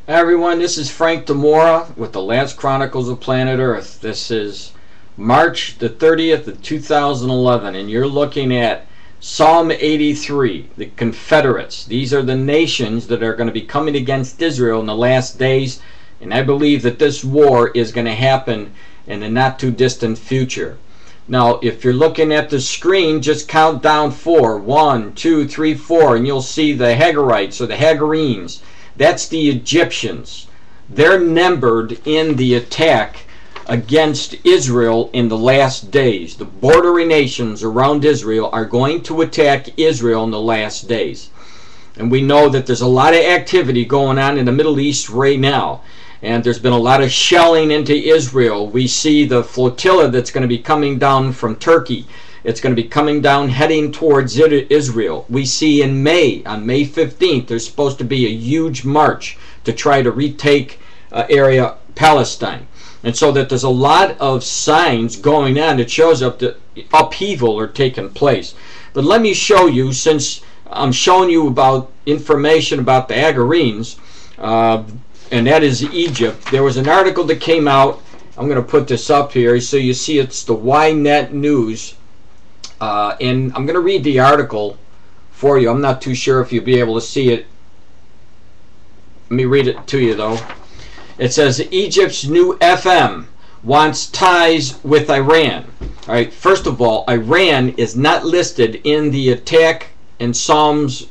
Hi everyone, this is Frank Demora with the Lance Chronicles of Planet Earth. This is March the 30th of 2011, and you're looking at Psalm 83, the Confederates. These are the nations that are going to be coming against Israel in the last days, and I believe that this war is going to happen in the not too distant future. Now, if you're looking at the screen, just count down 4. 1, 2, 3, 4, and you'll see the Hagarites or the Hagarenes. That's the Egyptians. They're numbered in the attack against Israel in the last days. The bordering nations around Israel are going to attack Israel in the last days. And we know that there's a lot of activity going on in the Middle East right now. And there's been a lot of shelling into Israel. We see the flotilla that's going to be coming down from Turkey. It's going to be coming down, heading towards Israel. We see in May, on May 15th, there's supposed to be a huge march to try to retake area Palestine. And so that there's a lot of signs going on that shows up that upheaval are taking place. But let me show you, since I'm showing you about information about the Hagarenes, and that is Egypt. There was an article that came out. I'm going to put this up here so you see it's the Ynet News. And I'm going to read the article for you. I'm not too sure if you'll be able to see it. Let me read it to you, though. It says, Egypt's new FM wants ties with Iran. All right, first of all, Iran is not listed in the attack in Psalms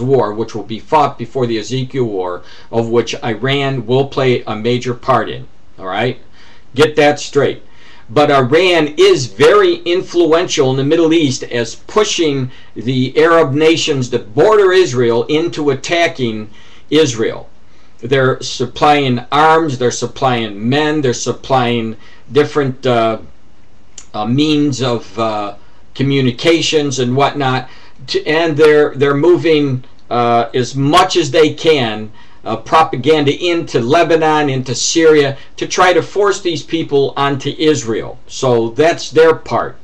war, which will be fought before the Ezekiel war, of which Iran will play a major part in. All right? Get that straight. But Iran is very influential in the Middle East as pushing the Arab nations that border Israel into attacking Israel. They're supplying arms, they're supplying men, they're supplying different means of communications and whatnot, and they're moving as much as they can propaganda into Lebanon, into Syria, to try to force these people onto Israel. So that's their part.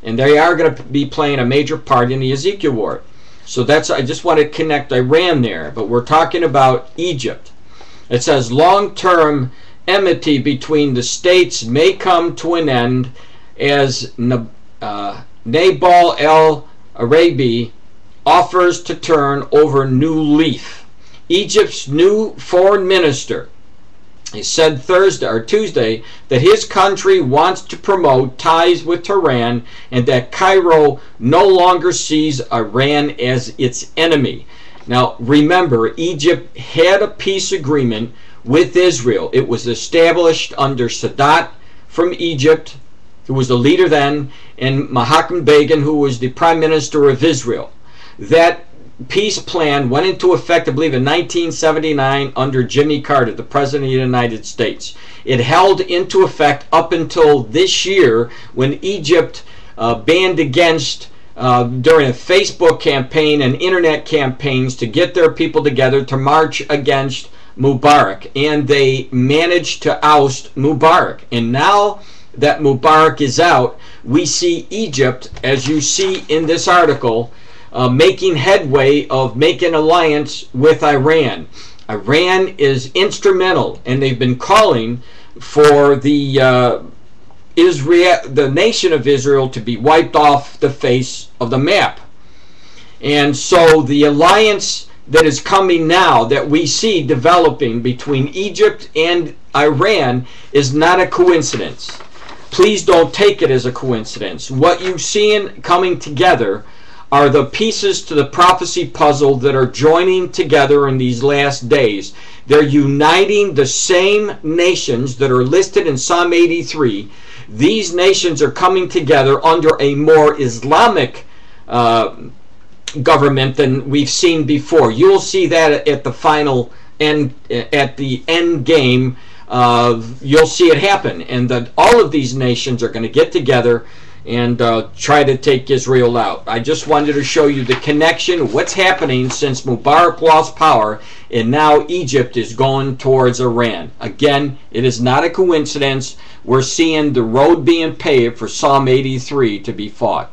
And they are going to be playing a major part in the Ezekiel war. So that's, I just want to connect Iran there. But we're talking about Egypt. It says, long-term enmity between the states may come to an end as Nabal el-Arabi offers to turn over new leaf. Egypt's new foreign minister, he said Tuesday that his country wants to promote ties with Tehran and that Cairo no longer sees Iran as its enemy. Now remember, Egypt had a peace agreement with Israel. It was established under Sadat from Egypt, who was the leader then, and Menachem Begin, who was the prime minister of Israel. That peace plan went into effect, I believe, in 1979 under Jimmy Carter, the President of the United States. It held into effect up until this year when Egypt banned against, during a Facebook campaign and internet campaigns to get their people together to march against Mubarak. And they managed to oust Mubarak. And now that Mubarak is out, we see Egypt, as you see in this article, making headway of making alliance with Iran. Iran is instrumental, and they've been calling for the nation of Israel to be wiped off the face of the map. And so the alliance that is coming now, that we see developing between Egypt and Iran, is not a coincidence. Please don't take it as a coincidence. What you see coming together are the pieces to the prophecy puzzle that are joining together in these last days. They're uniting the same nations that are listed in Psalm 83. These nations are coming together under a more Islamic government than we've seen before. You'll see that at the final end, at the end game. You'll see it happen, and that all of these nations are going to get together and try to take Israel out. I just wanted to show you the connection, what's happening since Mubarak lost power, and now Egypt is going towards Iran. Again, it is not a coincidence. We're seeing the road being paved for Psalm 83 to be fought.